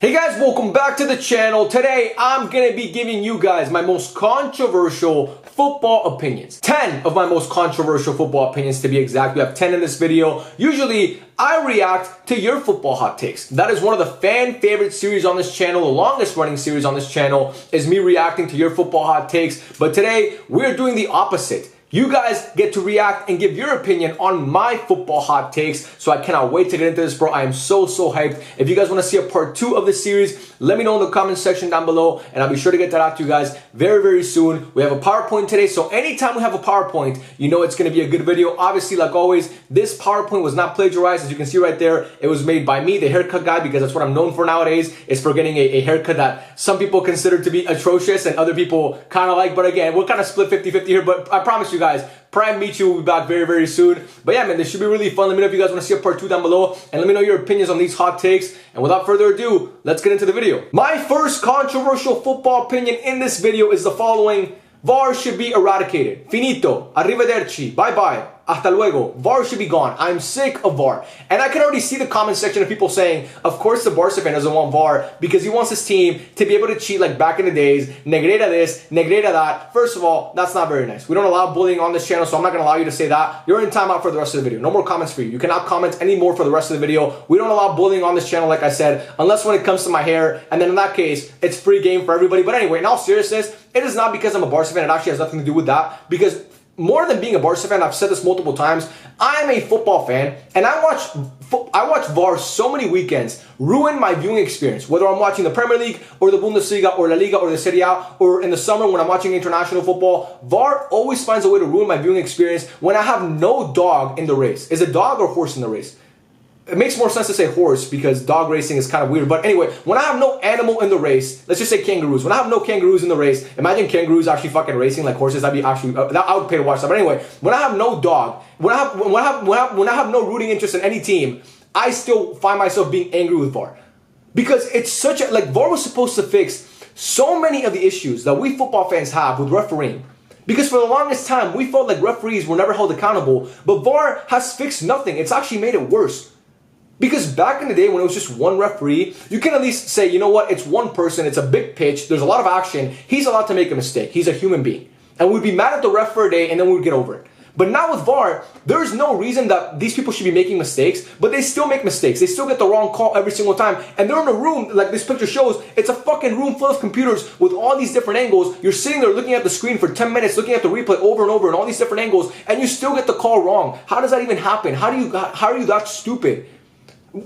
Hey guys, welcome back to the channel. Today, I'm gonna be giving you guys my most controversial football opinions. 10 of my most controversial football opinions to be exact. We have 10 in this video. Usually, I react to your football hot takes. That is one of the fan favorite series on this channel. The longest running series on this channel is me reacting to your football hot takes. But today, we're doing the opposite. You guys get to react and give your opinion on my football hot takes. So I cannot wait to get into this, bro. I am so hyped. If you guys want to see a part 2 of this series, let me know in the comment section down below, and I'll be sure to get that out to you guys very soon. We have a PowerPoint today, so anytime we have a PowerPoint, you know it's going to be a good video. Obviously, like always, this PowerPoint was not plagiarized. As you can see right there, it was made by me, the haircut guy, because that's what I'm known for nowadays, is for getting a haircut that some people consider to be atrocious and other people kind of like. But again, we're kind of split 50-50 here, but I promise you guys, Prime Meet You will be back very soon. But yeah, man, this should be really fun. Let me know if you guys want to see a part 2 down below, and let me know your opinions on these hot takes. And without further ado, let's get into the video. My first controversial football opinion in this video is the following: VAR should be eradicated. Finito. Arrivederci. Bye-bye. Hasta luego. VAR should be gone. I'm sick of VAR. And I can already see the comment section of people saying, of course the Barca fan doesn't want VAR because he wants his team to be able to cheat like back in the days. Negrera this, negrera that. First of all, that's not very nice. We don't allow bullying on this channel, so I'm not going to allow you to say that. You're in timeout for the rest of the video. No more comments for you. You cannot comment anymore for the rest of the video. We don't allow bullying on this channel, like I said, unless when it comes to my hair. And then in that case, it's free game for everybody. But anyway, in all seriousness, it is not because I'm a Barca fan. It actually has nothing to do with that. Because more than being a Barca fan, I've said this multiple times, I am a football fan, and I watch VAR so many weekends ruin my viewing experience, whether I'm watching the Premier League or the Bundesliga or La Liga or the Serie A, or in the summer when I'm watching international football. VAR always finds a way to ruin my viewing experience when I have no dog in the race. Is it dog or horse in the race? It makes more sense to say horse because dog racing is kind of weird. But anyway, when I have no animal in the race, let's just say kangaroos. When I have no kangaroos in the race, imagine kangaroos actually fucking racing like horses. That'd be actually, I would pay to watch that. But anyway, when I have no dog, when I have no rooting interest in any team, I still find myself being angry with VAR. Because it's such a, like, VAR was supposed to fix so many of the issues that we football fans have with refereeing. Because for the longest time, we felt like referees were never held accountable. But VAR has fixed nothing. It's actually made it worse. Because back in the day when it was just one referee, you can at least say, you know what, it's one person, it's a big pitch, there's a lot of action, he's allowed to make a mistake, he's a human being. And we'd be mad at the ref for a day and then we'd get over it. But now with VAR, there's no reason that these people should be making mistakes, but they still make mistakes. They still get the wrong call every single time. And they're in a room, like this picture shows, it's a fucking room full of computers with all these different angles. You're sitting there looking at the screen for 10 minutes, looking at the replay over and over in all these different angles, and you still get the call wrong. How does that even happen? How are you that stupid?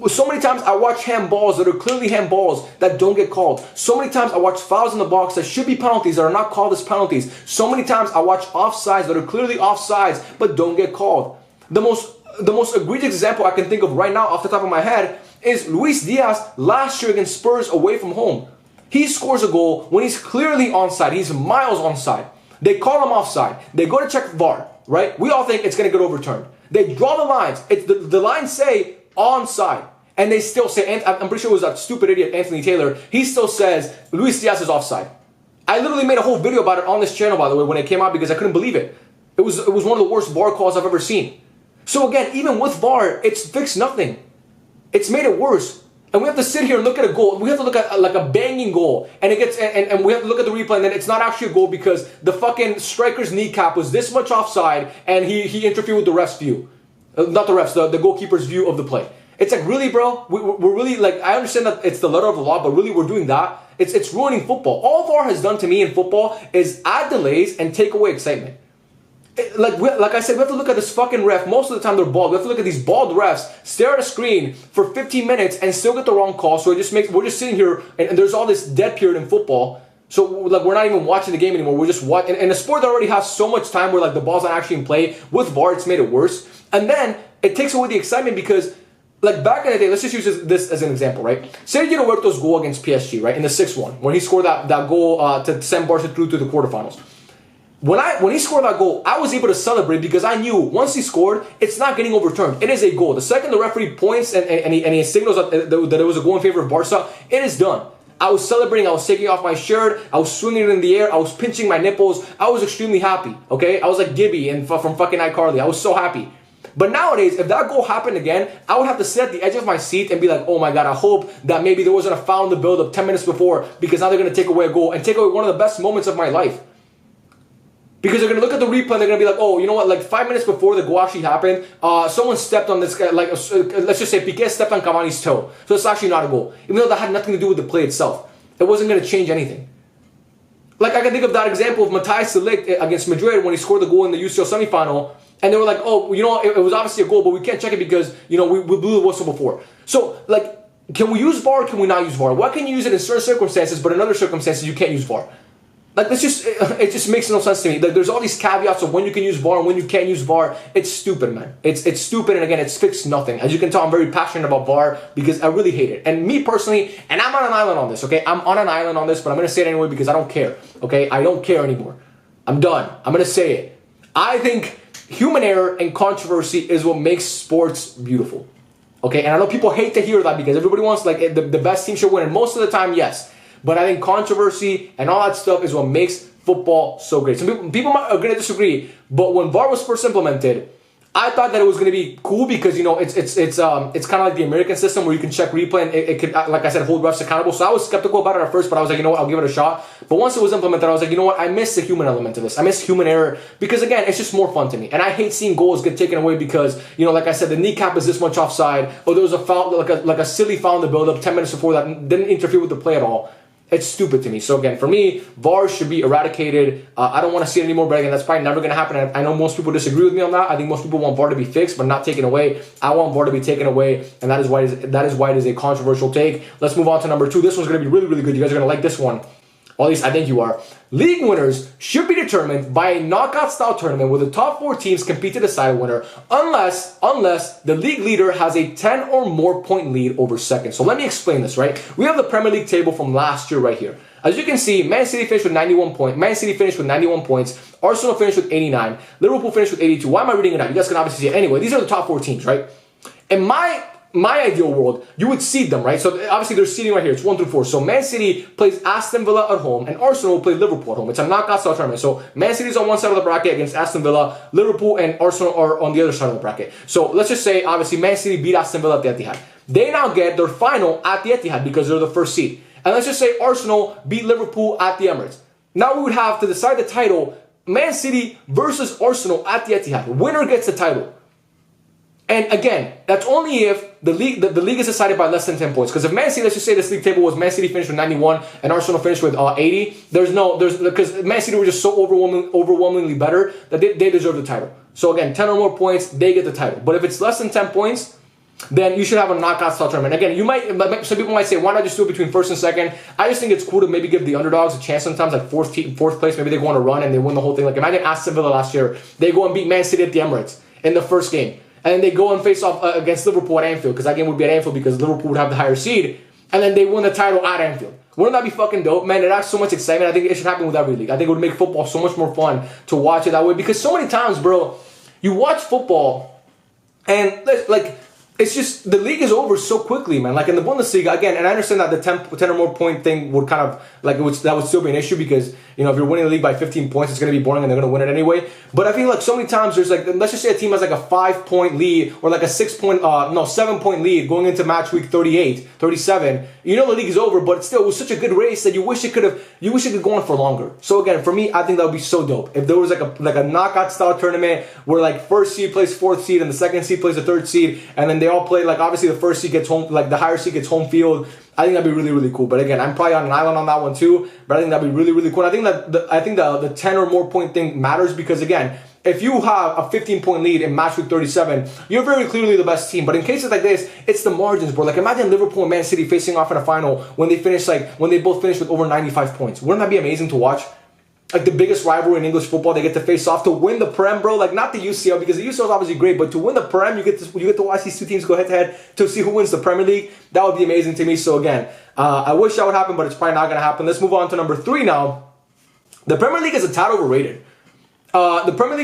So many times I watch handballs that are clearly handballs that don't get called. So many times I watch fouls in the box that should be penalties that are not called as penalties. So many times I watch offsides that are clearly offsides but don't get called. The most egregious example I can think of right now off the top of my head is Luis Diaz last year against Spurs away from home. He scores a goal when he's clearly onside. He's miles onside. They call him offside. They go to check VAR, right? We all think it's going to get overturned. They draw the lines. The lines say onside, and they still say, and I'm pretty sure it was that stupid idiot Anthony Taylor, he still says Luis Diaz is offside. I literally made a whole video about it on this channel, by the way, when it came out, because I couldn't believe it. It was one of the worst VAR calls I've ever seen. So again, even with VAR, it's fixed nothing. It's made it worse. And we have to sit here and look at a goal. We have to look at like a banging goal, and it gets and we have to look at the replay, and then it's not actually a goal because the fucking striker's kneecap was this much offside, and he interfered with the ref's view. Not the refs, the goalkeeper's view of the play. It's like, really, bro? We're really, like, I understand that it's the letter of the law, but really we're doing that? It's ruining football. All VAR has done to me in football is add delays and take away excitement. Like I said, we have to look at this fucking ref. Most of the time they're bald. We have to look at these bald refs, stare at a screen for 15 minutes and still get the wrong call. So we're just sitting here and there's all this dead period in football. So like we're not even watching the game anymore. We're just watching. In a sport that already has so much time where like the ball's not actually in play, with VAR it's made it worse. And then it takes away the excitement because, like, back in the day, let's just use this as an example, right? Sergio Roberto's goal against PSG, right, in the 6-1, when he scored that goal to send Barca through to the quarterfinals. When he scored that goal, I was able to celebrate because I knew once he scored, it's not getting overturned. It is a goal. The second the referee points and he signals that it was a goal in favor of Barca, it is done. I was celebrating, I was taking off my shirt, I was swinging it in the air, I was pinching my nipples, I was extremely happy, okay? I was like Gibby from fucking iCarly, I was so happy. But nowadays, if that goal happened again, I would have to sit at the edge of my seat and be like, oh my God, I hope that maybe there wasn't a foul in the build-up 10 minutes before, because now they're going to take away a goal and take away one of the best moments of my life. Because they're going to look at the replay and they're going to be like, oh, you know what, like 5 minutes before the goal actually happened, someone stepped on this guy, like, let's just say Piqué stepped on Cavani's toe. So it's actually not a goal. Even though that had nothing to do with the play itself. It wasn't going to change anything. Like, I can think of that example of Matthijs de Ligt against Madrid when he scored the goal in the UCL semifinal. And they were like, oh, you know, it was obviously a goal, but we can't check it because, you know, we blew the whistle before. So, like, can we use VAR or can we not use VAR? Why can you use it in certain circumstances, but in other circumstances you can't use VAR? Like, it just makes no sense to me. Like, there's all these caveats of when you can use VAR and when you can't use VAR. It's stupid, man. It's stupid, and again, it's fixed nothing. As you can tell, I'm very passionate about VAR because I really hate it. And me personally, and I'm on an island on this, okay? I'm on an island on this, but I'm going to say it anyway because I don't care, okay? I don't care anymore. I'm done. I'm going to say it. I think human error and controversy is what makes sports beautiful, okay? And I know people hate to hear that because everybody wants, like, the best team should win. And most of the time, yes. But I think controversy and all that stuff is what makes football so great. Some people are going to disagree, but when VAR was first implemented, I thought that it was going to be cool because, you know, it's kind of like the American system where you can check replay and it could, like I said, hold refs accountable. So I was skeptical about it at first, but I was like, you know what, I'll give it a shot. But once it was implemented, I was like, you know what, I miss the human element of this. I miss human error because, again, it's just more fun to me. And I hate seeing goals get taken away because, you know, like I said, the kneecap is this much offside, or there was a foul, like a silly foul in the build-up 10 minutes before that didn't interfere with the play at all. It's stupid to me. So again, for me, VAR should be eradicated. I don't want to see it anymore, but again, that's probably never going to happen. I know most people disagree with me on that. I think most people want VAR to be fixed, but not taken away. I want VAR to be taken away, and that is why it is a controversial take. Let's move on to number 2. This one's going to be really, really good. You guys are going to like this one. Or at least I think you are. League winners should be determined by a knockout-style tournament where the top 4 teams compete to decide a winner, unless the league leader has a 10 or more point lead over second. So let me explain this, right? We have the Premier League table from last year right here. As you can see, Man City finished with 91 points. Man City finished with 91 points. Arsenal finished with 89. Liverpool finished with 82. Why am I reading it out? You guys can obviously see it. Anyway, these are the top 4 teams, right? In my ideal world, you would seed them, right? So obviously they're seeding right here. It's 1 through 4. So Man City plays Aston Villa at home, and Arsenal will play Liverpool at home. It's a knockout style tournament. So Man City's on one side of the bracket against Aston Villa. Liverpool and Arsenal are on the other side of the bracket. So let's just say, obviously, Man City beat Aston Villa at the Etihad. They now get their final at the Etihad because they're the first seed. And let's just say Arsenal beat Liverpool at the Emirates. Now we would have to decide the title, Man City versus Arsenal at the Etihad. Winner gets the title. And again, that's only if the league is decided by less than 10 points. Because if Man City, let's just say this league table was Man City finished with 91 and Arsenal finished with 80, because Man City were just so overwhelmingly better that they deserve the title. So again, 10 or more points, they get the title. But if it's less than 10 points, then you should have a knockout style tournament. Again, some people might say, why not just do it between first and second? I just think it's cool to maybe give the underdogs a chance sometimes, like fourth place. Maybe they go on a run and they win the whole thing. Like imagine Aston Villa last year, they go and beat Man City at the Emirates in the first game. And then they go and face off against Liverpool at Anfield, because that game would be at Anfield because Liverpool would have the higher seed. And then they win the title at Anfield. Wouldn't that be fucking dope? Man, it adds so much excitement. I think it should happen with every league. I think it would make football so much more fun to watch it that way. Because so many times, bro, you watch football and like it's just the league is over so quickly, man. Like in the Bundesliga, again, and I understand that the 10 or more point thing would kind of like that would still be an issue because, you know, if you're winning the league by 15 points, it's going to be boring and they're going to win it anyway. But I feel like so many times there's like, let's just say a team has like a 5-point lead or like a 7-point lead going into match week 38, 37. You know the league is over, but still it was such a good race that you wish it could go on for longer. So again, for me, I think that would be so dope if there was like a knockout style tournament where like first seed plays fourth seed and the second seed plays the third seed, and then they all play, like obviously the first seed gets home, like the higher seed gets home field. I think that'd be really, really cool. But again, I'm probably on an island on that one too. But I think that'd be really, really cool. And I think the 10 or more point thing matters because again, if you have a 15-point lead in match week 37, you're very clearly the best team. But in cases like this, it's the margins, bro. Like imagine Liverpool and Man City facing off in a final when they both finish with over 95 points. Wouldn't that be amazing to watch? Like the biggest rivalry in English football, they get to face off to win the Prem, bro. Like not the UCL, because the UCL is obviously great, but to win the Prem, you get to watch these two teams go head to head to see who wins the Premier League. That would be amazing to me. So again, I wish that would happen, but it's probably not going to happen. Let's move on to number 3 now. The Premier League is a tad overrated. Premier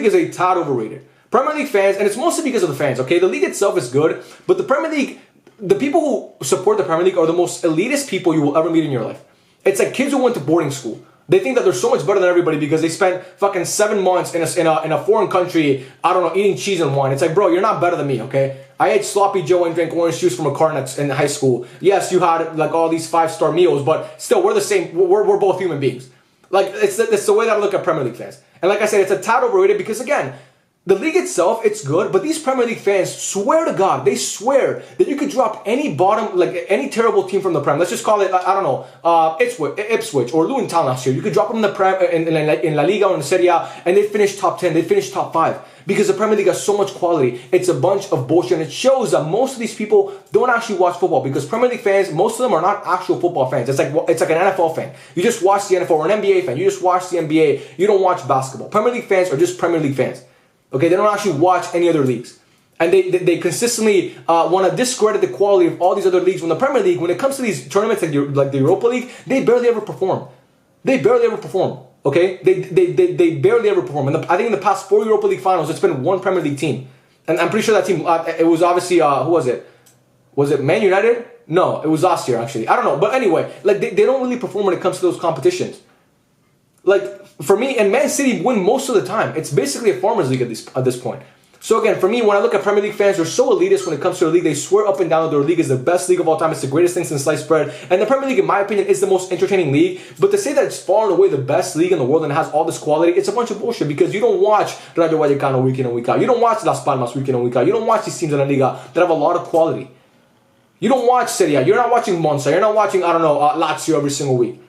League fans, and it's mostly because of the fans, okay? The league itself is good, but the Premier League, the people who support the Premier League are the most elitist people you will ever meet in your life. It's like kids who went to boarding school. They think that they're so much better than everybody because they spent fucking 7 months in a foreign country, I don't know, eating cheese and wine. It's like, bro, you're not better than me, okay? I ate sloppy Joe and drank orange juice from a carton in high school. Yes, you had like all these 5-star meals, but still, we're the same. We're both human beings. Like, it's the way that I look at Premier League fans. And like I said, it's a tad overrated because, again, the league itself, it's good, but these Premier League fans swear to God, they swear that you could drop any bottom, like any terrible team from the Prem. Let's just call it, I don't know, Ipswich or Luton Town last year. You could drop them in the Prem, in La Liga or in Serie A, and they finish top 10, they finish top 5. Because the Premier League has so much quality. It's a bunch of bullshit, and it shows that most of these people don't actually watch football. Because Premier League fans, most of them are not actual football fans. It's like an NFL fan. You just watch the NFL, or an NBA fan. You just watch the NBA. You don't watch basketball. Premier League fans are just Premier League fans. Okay, they don't actually watch any other leagues. And they consistently want to discredit the quality of all these other leagues. When the Premier League, when it comes to these tournaments like the Europa League, they barely ever perform. They barely ever perform. Okay, they barely ever perform. And I think in the past 4 Europa League finals, it's been one Premier League team, and I'm pretty sure that team. It was obviously who was it? Was it Man United? No, it was last year actually. I don't know, but anyway, like they don't really perform when it comes to those competitions. Like for me, and Man City win most of the time. It's basically a farmers league at this point. So again, for me, when I look at Premier League fans, they're so elitist when it comes to their league. They swear up and down that their league is the best league of all time. It's the greatest thing since sliced bread. And the Premier League, in my opinion, is the most entertaining league. But to say that it's far and away the best league in the world and has all this quality, it's a bunch of bullshit because you don't watch Rayo Vallecano week in and week out. You don't watch Las Palmas week in and week out. You don't watch these teams in La Liga that have a lot of quality. You don't watch Serie A. You're not watching Monza. You're not watching, I don't know, Lazio every single week.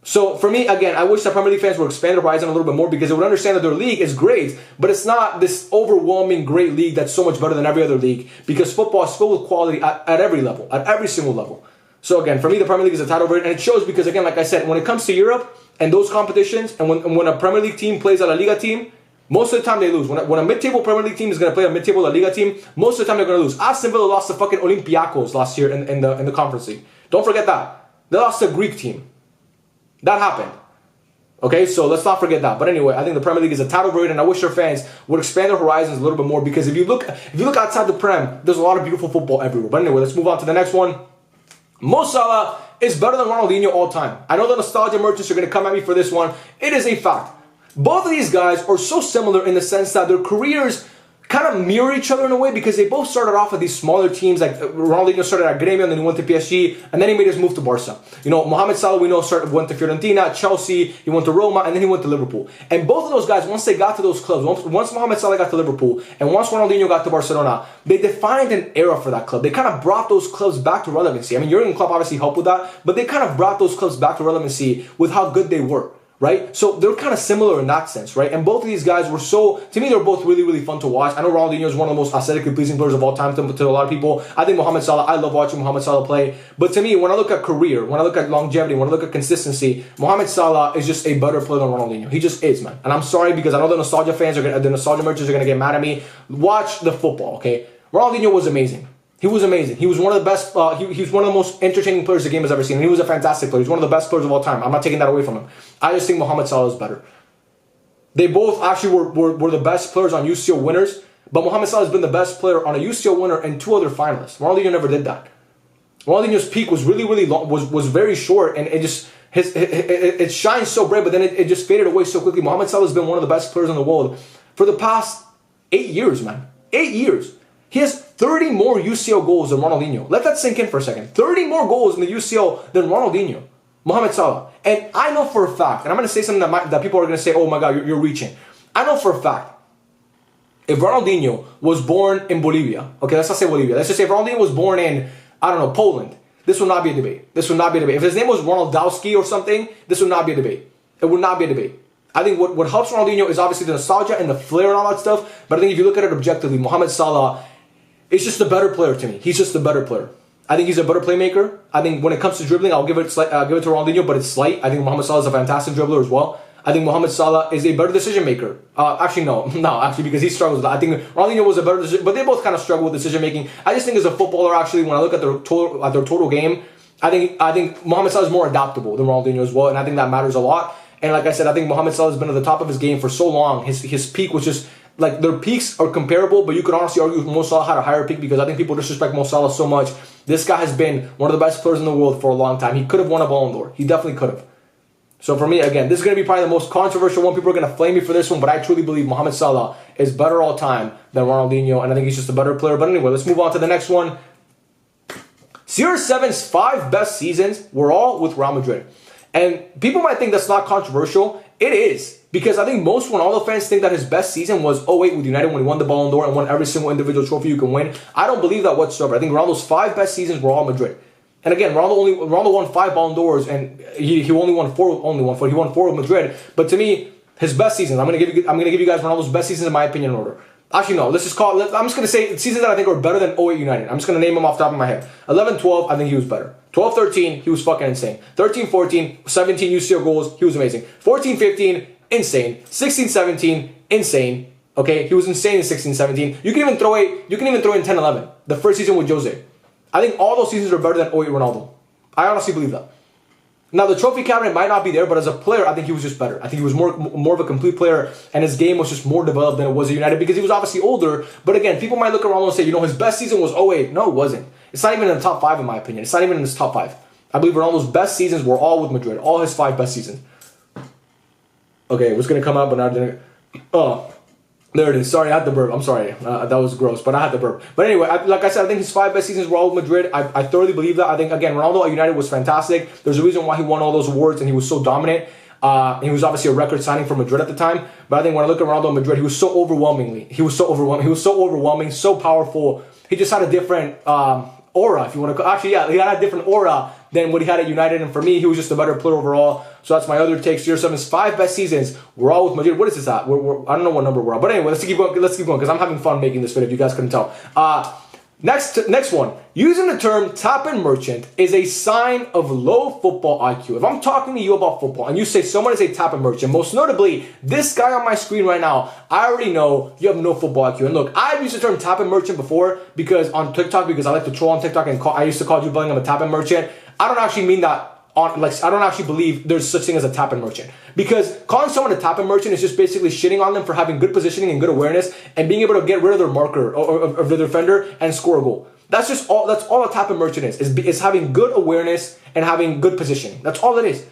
So for me, again, I wish that Premier League fans would expand the horizon a little bit more because they would understand that their league is great, but it's not this overwhelming great league that's so much better than every other league because football is filled with quality at every level, at every single level. So again, for me, the Premier League is a title overrated, and it shows because, again, like I said, when it comes to Europe and those competitions, and when a Premier League team plays a La Liga team, most of the time they lose. When a mid-table Premier League team is going to play a mid-table La Liga team, most of the time they're going to lose. Aston Villa lost to fucking Olympiacos last year in the conference league. Don't forget that. They lost to a Greek team. That happened. Okay, so let's not forget that. But anyway, I think the Premier League is a title overrated, and I wish their fans would expand their horizons a little bit more because if you look outside the Prem, there's a lot of beautiful football everywhere. But anyway, let's move on to the next one. Mo Salah is better than Ronaldinho all time. I know the nostalgia merchants are going to come at me for this one. It is a fact. Both of these guys are so similar in the sense that their careers kind of mirror each other in a way because they both started off at these smaller teams. Like Ronaldinho started at Grêmio and then he went to PSG and then he made his move to Barca. You know, Mohamed Salah, we know, went to Fiorentina, Chelsea, he went to Roma, and then he went to Liverpool. And both of those guys, once they got to those clubs, once Mohamed Salah got to Liverpool and once Ronaldinho got to Barcelona, they defined an era for that club. They kind of brought those clubs back to relevancy. I mean, Jurgen Klopp obviously helped with that, but they kind of brought those clubs back to relevancy with how good they were. Right? So they're kind of similar in that sense, right? And both of these guys were to me, they're both really, really fun to watch. I know Ronaldinho is one of the most aesthetically pleasing players of all time to a lot of people. I think Mohamed Salah, I love watching Mohamed Salah play. But to me, when I look at career, when I look at longevity, when I look at consistency, Mohamed Salah is just a better player than Ronaldinho. He just is, man. And I'm sorry because I know the nostalgia merchants are going to get mad at me. Watch the football, okay? Ronaldinho was amazing. He was amazing. He was one of the best, he was one of the most entertaining players the game has ever seen. And he was a fantastic player. He's one of the best players of all time. I'm not taking that away from him. I just think Mohamed Salah is better. They both actually were the best players on UCL winners. But Mohamed Salah has been the best player on a UCL winner and 2 other finalists. Ronaldinho never did that. Ronaldinho's peak was really, really long, was very short. And it just, it shines so bright, but then it just faded away so quickly. Mohamed Salah has been one of the best players in the world for the past 8 years, man. 8 years. He has 30 more UCL goals than Ronaldinho. Let that sink in for a second. 30 more goals in the UCL than Ronaldinho. Mohamed Salah. And I know for a fact, and I'm going to say something that people are going to say, oh my God, you're reaching. I know for a fact, if Ronaldinho was born in Bolivia, okay, let's not say Bolivia. Let's just say if Ronaldinho was born in, I don't know, Poland, this would not be a debate. This would not be a debate. If his name was Ronaldowski or something, this would not be a debate. It would not be a debate. I think what helps Ronaldinho is obviously the nostalgia and the flair and all that stuff. But I think if you look at it objectively, Mohamed Salah is just a better player to me. He's just a better player. I think he's a better playmaker. I think when it comes to dribbling, I'll give it to Ronaldinho, but it's slight. I think Mohamed Salah is a fantastic dribbler as well. I think Mohamed Salah is a better decision maker. Actually, no, because he struggles with that. I think Ronaldinho was a better decision, but they both kind of struggle with decision making. I just think as a footballer, actually, when I look at their total game, I think Mohamed Salah is more adaptable than Ronaldinho as well, and I think that matters a lot. And like I said, I think Mohamed Salah has been at the top of his game for so long. His peak was just, like, their peaks are comparable, but you could honestly argue Mo Salah had a higher peak because I think people disrespect Mo Salah so much. This guy has been one of the best players in the world for a long time. He could have won a Ballon d'Or. He definitely could have. So for me, again, this is going to be probably the most controversial one. People are going to flame me for this one, but I truly believe Mohamed Salah is better all time than Ronaldinho, and I think he's just a better player. But anyway, let's move on to the next one. CR7's 5 best seasons were all with Real Madrid. And people might think that's not controversial. It is. Because I think most Ronaldo fans think that his best season was 08 with United when he won the Ballon d'Or and won every single individual trophy you can win. I don't believe that whatsoever. I think Ronaldo's 5 best seasons were all Madrid. And again, Ronaldo won 5 Ballon d'Ors, and he only won 4. He won 4 with Madrid. But to me, his best seasons. I'm gonna give you guys Ronaldo's best seasons in my opinion in order. Actually, no. Let's just call it. I'm just gonna say seasons that I think are better than 08 United. I'm just gonna name them off the top of my head. 11-12, I think he was better. 12-13, he was fucking insane. 13-14, 17 UCL goals, he was amazing. 14-15, insane. 16-17, insane. Okay, he was insane in 16-17. You can even throw in 10-11, the first season with Jose. I think all those seasons are better than 08 Ronaldo. I honestly believe that. Now, the trophy cabinet might not be there, but as a player, I think he was just better. I think he was more of a complete player, and his game was just more developed than it was at United because he was obviously older. But again, people might look around and say, his best season was 08. No, it wasn't. It's not even in the top 5 in my opinion. It's not even in his top 5. I believe Ronaldo's best seasons were all with Madrid. All his 5 best seasons. Okay, it was going to come out, but now it didn't. Oh. There it is. Sorry, I had the burp. I'm sorry. That was gross, but I had the burp. But anyway, like I said, I think his 5 best seasons were all with Madrid. I thoroughly believe that. I think, again, Ronaldo at United was fantastic. There's a reason why he won all those awards, and he was so dominant. And he was obviously a record signing for Madrid at the time. But I think when I look at Ronaldo at Madrid, he was so overwhelming, so powerful. He just had a different aura, if you want to call. Actually, yeah, he had a different aura than what he had at United. And for me, he was just a better player overall. So that's my other take. CR7's 5 best seasons were all with Madrid. What is this at? I don't know what number we're at. But anyway, let's keep going because I'm having fun making this video, if you guys couldn't tell. Next one. Using the term tap-in merchant is a sign of low football IQ. If I'm talking to you about football and you say someone is a tap-in merchant, most notably this guy on my screen right now, I already know you have no football IQ. And look, I've used the term tap-in merchant before on TikTok because I like to troll on TikTok and I used to call Jude Bellingham a tap-in merchant. I don't actually mean that. I don't actually believe there's such thing as a tap-in merchant, because calling someone a tap-in merchant is just basically shitting on them for having good positioning and good awareness and being able to get rid of their marker or of the defender and score a goal. That's all a tap-in merchant is having good awareness and having good positioning. That's all it is.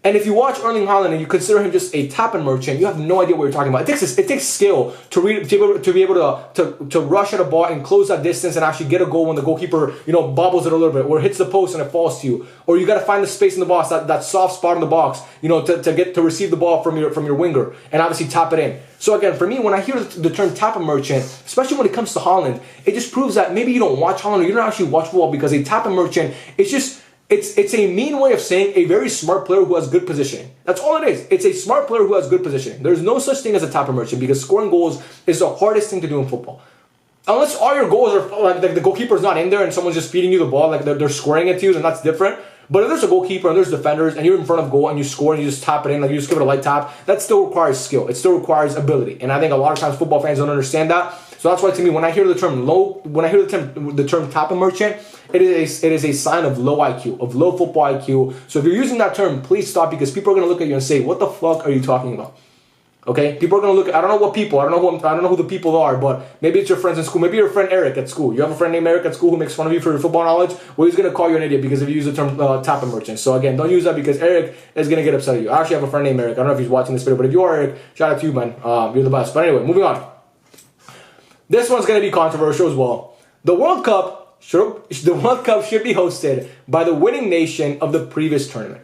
And if you watch Erling Haaland and you consider him just a tap-in merchant, you have no idea what you're talking about. It takes skill to be able to rush at a ball and close that distance and actually get a goal when the goalkeeper bobbles it a little bit or hits the post and it falls to you. Or you got to find the space in the box, that soft spot in the box, to receive the ball from your winger and obviously tap it in. So again, for me, when I hear the term tap-in merchant, especially when it comes to Haaland, it just proves that maybe you don't watch Haaland or you don't actually watch football, because a tap-in merchant it's a mean way of saying a very smart player who has good positioning. That's all it is. It's a smart player who has good positioning. There's no such thing as a tap-in merchant, because scoring goals is the hardest thing to do in football. Unless all your goals are like the goalkeeper's not in there and someone's just feeding you the ball, like they're squaring it to you, then that's different. But if there's a goalkeeper and there's defenders and you're in front of goal and you score and you just tap it in, like you just give it a light tap, that still requires skill. It still requires ability. And I think a lot of times football fans don't understand that. So that's why, to me, when I hear the term tap-in merchant, it is a sign of low IQ, of low football IQ. So if you're using that term, please stop, because people are going to look at you and say, "What the fuck are you talking about?" Okay, people are going to look at, I don't know who the people are, but maybe it's your friends in school. Maybe your friend Eric at school. You have a friend named Eric at school who makes fun of you for your football knowledge. Well, he's going to call you an idiot because if you use the term tap-in merchant. So again, don't use that, because Eric is going to get upset at you. I actually have a friend named Eric. I don't know if he's watching this video, but if you are Eric, shout out to you, man. You're the best. But anyway, moving on. This one's going to be controversial as well. The World Cup should be hosted by the winning nation of the previous tournament.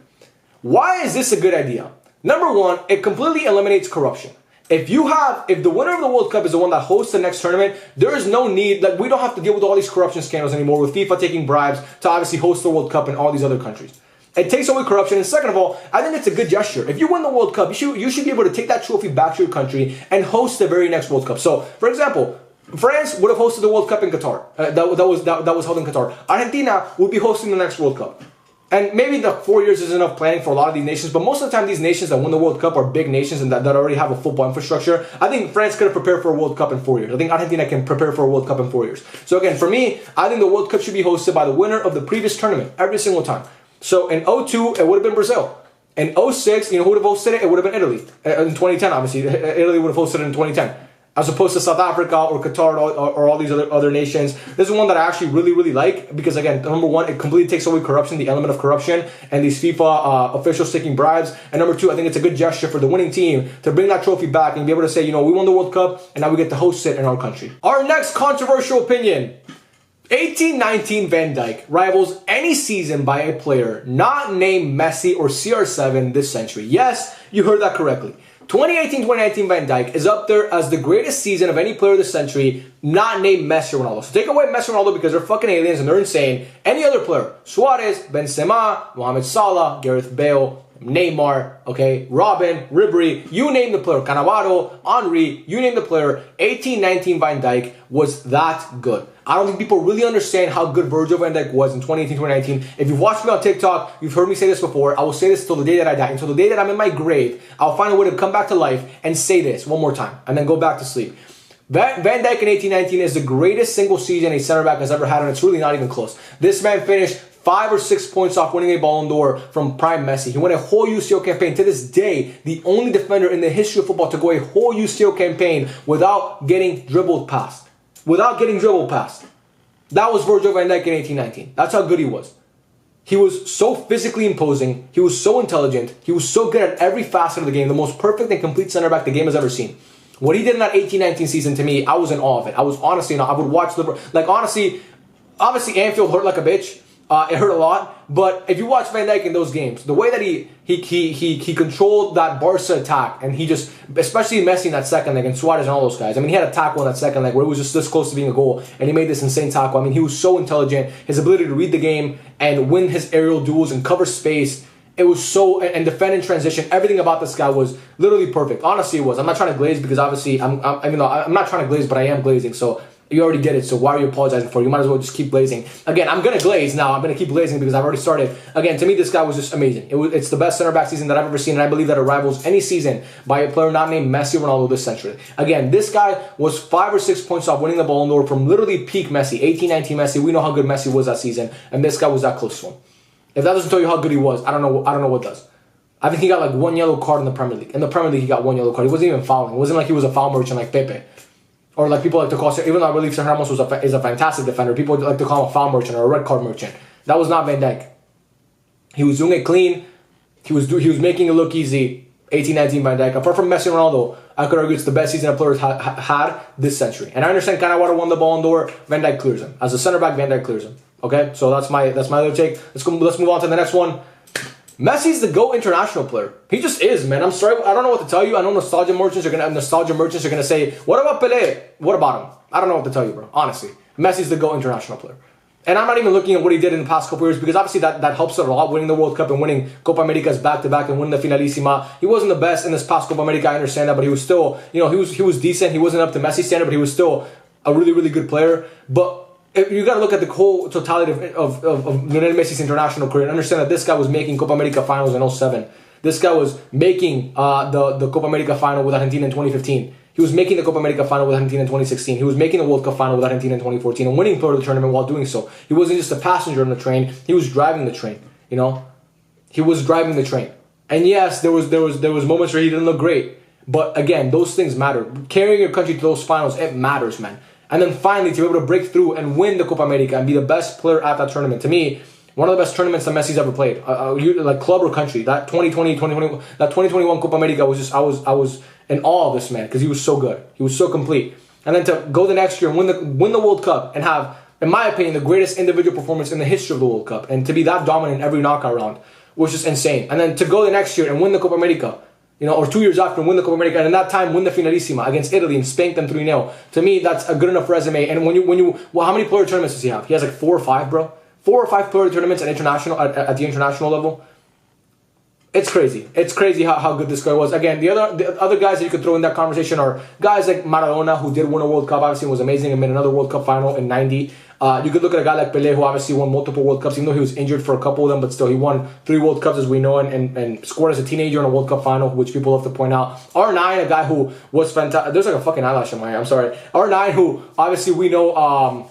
Why is this a good idea? Number one, it completely eliminates corruption. If the winner of the World Cup is the one that hosts the next tournament, there is no need, we don't have to deal with all these corruption scandals anymore, with FIFA taking bribes to obviously host the World Cup in all these other countries. It takes away corruption. And second of all, I think it's a good gesture. If you win the World Cup, you should be able to take that trophy back to your country and host the very next World Cup. So, for example, France would have hosted the World Cup in Qatar. That was held in Qatar. Argentina would be hosting the next World Cup. And maybe the 4 years is enough planning for a lot of these nations, but most of the time these nations that win the World Cup are big nations and that already have a football infrastructure. I think France could have prepared for a World Cup in 4 years. I think Argentina can prepare for a World Cup in 4 years. So again, for me, I think the World Cup should be hosted by the winner of the previous tournament every single time. So in 2002, it would have been Brazil. In 2006, who would have hosted it? It would have been Italy. In 2010, obviously, Italy would have hosted it in 2010. as opposed to South Africa or Qatar or all these other nations. This is one that I actually really like because, again, number one, it completely takes away corruption, the element of corruption, and these FIFA officials taking bribes. And number two, I think it's a good gesture for the winning team to bring that trophy back and be able to say, you know, we won the World Cup and now we get to host it in our country. Our next controversial opinion. 1819 Van Dijk rivals any season by a player not named Messi or CR7 this century. Yes, you heard that correctly. 2018-2019 Van Dijk is up there as the greatest season of any player this century not named Messi or Ronaldo. So take away Messi or Ronaldo because they're fucking aliens and they're insane. Any other player, Suarez, Benzema, Mohamed Salah, Gareth Bale, Neymar, okay, Robin, Ribery, you name the player, Cannavaro, Henry, you name the player, 18-19 Van Dijk was that good. I don't think people really understand how good Virgil van Dijk was in 2018-2019. If you've watched me on TikTok, you've heard me say this before. I will say this until the day that I die. Until the day that I'm in my grave, I'll find a way to come back to life and say this one more time and then go back to sleep. Van Dijk in 18-19 is the greatest single season a center back has ever had, and it's really not even close. This man finished 5 or 6 points off winning a Ballon d'Or from prime Messi. He won a whole UCL campaign. To this day, the only defender in the history of football to go a whole UCL campaign without getting dribbled past. That was Virgil van Dijk in 18-19. That's how good he was. He was so physically imposing. He was so intelligent. He was so good at every facet of the game. The most perfect and complete center back the game has ever seen. What he did in that 18-19 season, to me, I was in awe of it. I was honestly in awe. I would watch Liverpool. Like, honestly, obviously Anfield hurt like a bitch. It hurt a lot, but if you watch Van Dijk in those games, the way that he controlled that Barca attack, and he just, especially Messi in that second leg, and Suarez and all those guys. I mean, he had a tackle in that second leg where it was just this close to being a goal, and he made this insane tackle. I mean, he was so intelligent. His ability to read the game and win his aerial duels and cover space, it was so, and defend in transition. Everything about this guy was literally perfect. Honestly, it was. I'm not trying to glaze because obviously I'm not trying to glaze, but I am glazing. So. You already did it, so why are you apologizing for it? You might as well just keep glazing. Again, I'm going to glaze now. I'm going to keep glazing because I've already started. Again, to me, this guy was just amazing. It's the best center back season that I've ever seen, and I believe that it rivals any season by a player not named Messi or Ronaldo this century. Again, this guy was 5 or 6 points off winning the Ballon d'Or from literally peak Messi, 18-19 Messi. We know how good Messi was that season, and this guy was that close to him. If that doesn't tell you how good he was, I don't know what does. I think he got like 1 yellow card in the Premier League. In the Premier League, he got 1 yellow card. He wasn't even fouling. It wasn't like he was a foul merchant like Pepe. Or like people like to call, even though I believe Sergio Ramos is a fantastic defender, people like to call him a foul merchant or a red card merchant. That was not Van Dijk. He was doing it clean. He was making it look easy. 18-19 Van Dijk. Apart from Messi and Ronaldo, I could argue it's the best season a player had this century. And I understand Cannavaro won the Ballon d'Or. Van Dijk clears him. As a center back, Van Dijk clears him. Okay, so that's my other take. Let's move on to the next one. Messi's the GOAT international player. He just is, man. I'm sorry. I don't know what to tell you. I know nostalgia merchants are gonna say, what about Pelé? What about him? I don't know what to tell you, bro. Honestly. Messi's the GOAT international player. And I'm not even looking at what he did in the past couple years because obviously that helps a lot, winning the World Cup and winning Copa Americas back-to-back and winning the Finalissima. He wasn't the best in this past Copa America, I understand that, but he was still, he was decent. He wasn't up to Messi standard, but he was still a really good player. But you got to look at the whole totality of Lionel Messi's international career and understand that this guy was making Copa America finals in 2007. This guy was making the Copa America final with Argentina in 2015. He was making the Copa America final with Argentina in 2016. He was making the World Cup final with Argentina in 2014 and winning part of the tournament while doing so. He wasn't just a passenger on the train. He was driving the train, you know? He was driving the train. And yes, there was moments where he didn't look great. But again, those things matter. Carrying your country to those finals, it matters, man. And then finally, to be able to break through and win the Copa America and be the best player at that tournament. To me, one of the best tournaments that Messi's ever played. Like club or country. That 2021 Copa America was just, I was in awe of this man because he was so good. He was so complete. And then to go the next year and win the World Cup and have, in my opinion, the greatest individual performance in the history of the World Cup. And to be that dominant in every knockout round was just insane. And then to go the next year and win the Copa America. You know, or 2 years after, win the Copa America, and in that time win the Finalissima against Italy and spank them 3-0. To me, that's a good enough resume. And well, how many player tournaments does he have? He has like 4 or 5, bro. 4 or 5 player tournaments at the international level. It's crazy. It's crazy how good this guy was. Again, the other guys that you could throw in that conversation are guys like Maradona, who did win a World Cup, obviously was amazing and made another World Cup final in '90. You could look at a guy like Pelé, who obviously won multiple World Cups, even though he was injured for a couple of them, but still he won 3 World Cups as we know and scored as a teenager in a World Cup final, which people love to point out. R9, a guy who was fantastic. There's like a fucking eyelash in my hair, I'm sorry. R9, who obviously we know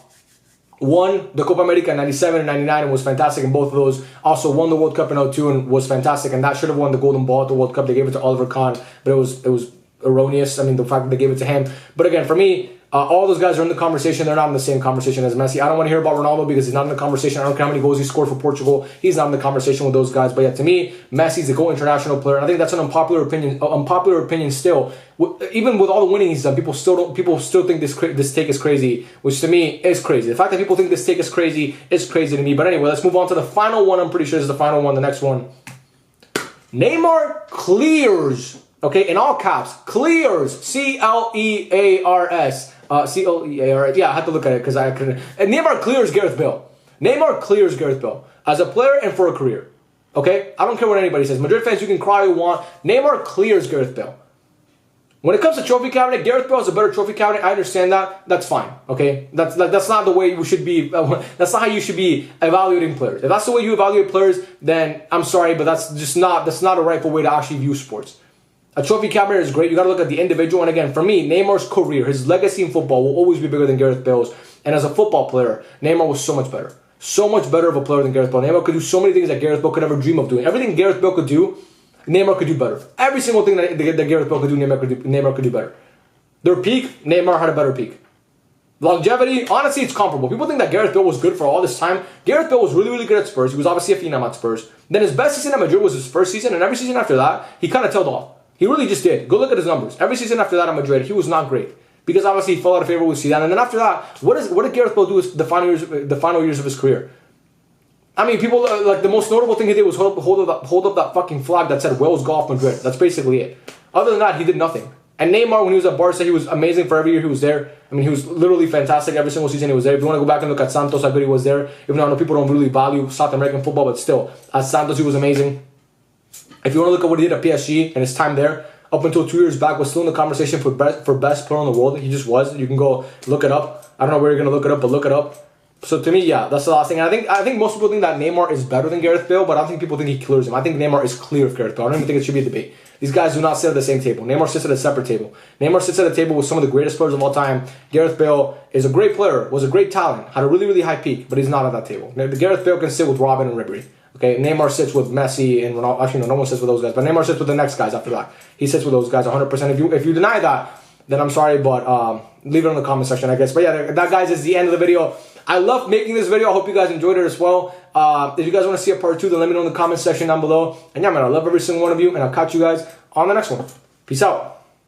won the Copa America in 97 and 99 and was fantastic in both of those. Also won the World Cup in 2002 and was fantastic, and that should have won the Golden Ball at the World Cup. They gave it to Oliver Kahn, but it was erroneous. I mean, the fact that they gave it to him. But again, for me, all those guys are in the conversation. They're not in the same conversation as Messi. I don't want to hear about Ronaldo because he's not in the conversation. I don't care how many goals he scored for Portugal. He's not in the conversation with those guys. But yeah, to me, Messi's a GOAT international player. And I think that's an unpopular opinion still. Even with all the winning he's done, people still think this take is crazy, which to me is crazy. The fact that people think this take is crazy to me. But anyway, let's move on to the final one. I'm pretty sure this is the final one. The next one. Neymar clears. Okay, in all caps, clears. C-L-E-A-R-S. C-L-E-A-R-S. Yeah, I had to look at it because I couldn't. And Neymar clears Gareth Bale. Neymar clears Gareth Bale as a player and for a career. Okay? I don't care what anybody says. Madrid fans, you can cry all you want. Neymar clears Gareth Bale. When it comes to trophy cabinet, Gareth Bale is a better trophy cabinet. I understand that. That's fine. Okay? That's not the way you should be. That's not how you should be evaluating players. If that's the way you evaluate players, then I'm sorry, but that's not a rightful way to actually view sports. A trophy cabinet is great. You got to look at the individual. And again, for me, Neymar's career, his legacy in football will always be bigger than Gareth Bale's. And as a football player, Neymar was so much better. So much better of a player than Gareth Bale. Neymar could do so many things that Gareth Bale could never dream of doing. Everything Gareth Bale could do, Neymar could do better. Every single thing that Gareth Bale could do, Neymar could do better. Their peak, Neymar had a better peak. Longevity, honestly, it's comparable. People think that Gareth Bale was good for all this time. Gareth Bale was really, really good at Spurs. He was obviously a phenom at Spurs. Then his best season at Madrid was his first season, and every season after that, he kind of tailed off. He really just did. Go look at his numbers. Every season after that at Madrid, he was not great. Because obviously he fell out of favor with Zidane. And then after that, what did Gareth Bale do with the final years of his career? I mean, people, like, the most notable thing he did was hold up that fucking flag that said Wales Golf Madrid. That's basically it. Other than that, he did nothing. And Neymar, when he was at Barca, he was amazing for every year he was there. I mean, he was literally fantastic every single season he was there. If you want to go back and look at Santos, how good he was there. Even though I know people don't really value South American football, but still, at Santos, he was amazing. If you want to look at what he did at PSG and his time there, up until 2 years back, was still in the conversation for best player in the world. He just was. You can go look it up. I don't know where you're going to look it up, but look it up. So to me, yeah, that's the last thing. And I think most people think that Neymar is better than Gareth Bale, but I don't think people think he clears him. I think Neymar is clear of Gareth Bale. I don't even think it should be a debate. These guys do not sit at the same table. Neymar sits at a separate table. Neymar sits at a table with some of the greatest players of all time. Gareth Bale is a great player, was a great talent, had a really, really high peak, but he's not at that table. Gareth Bale can sit with Robin and Ribery. Okay, Neymar sits with Messi and Ronaldo. Actually, no one sits with those guys, but Neymar sits with the next guys after that. He sits with those guys 100%. If you deny that, then I'm sorry, but leave it in the comment section, I guess. But yeah, that, guys, is the end of the video. I love making this video. I hope you guys enjoyed it as well. If you guys want to see a part 2, then let me know in the comment section down below. And yeah, man, I love every single one of you, and I'll catch you guys on the next one. Peace out.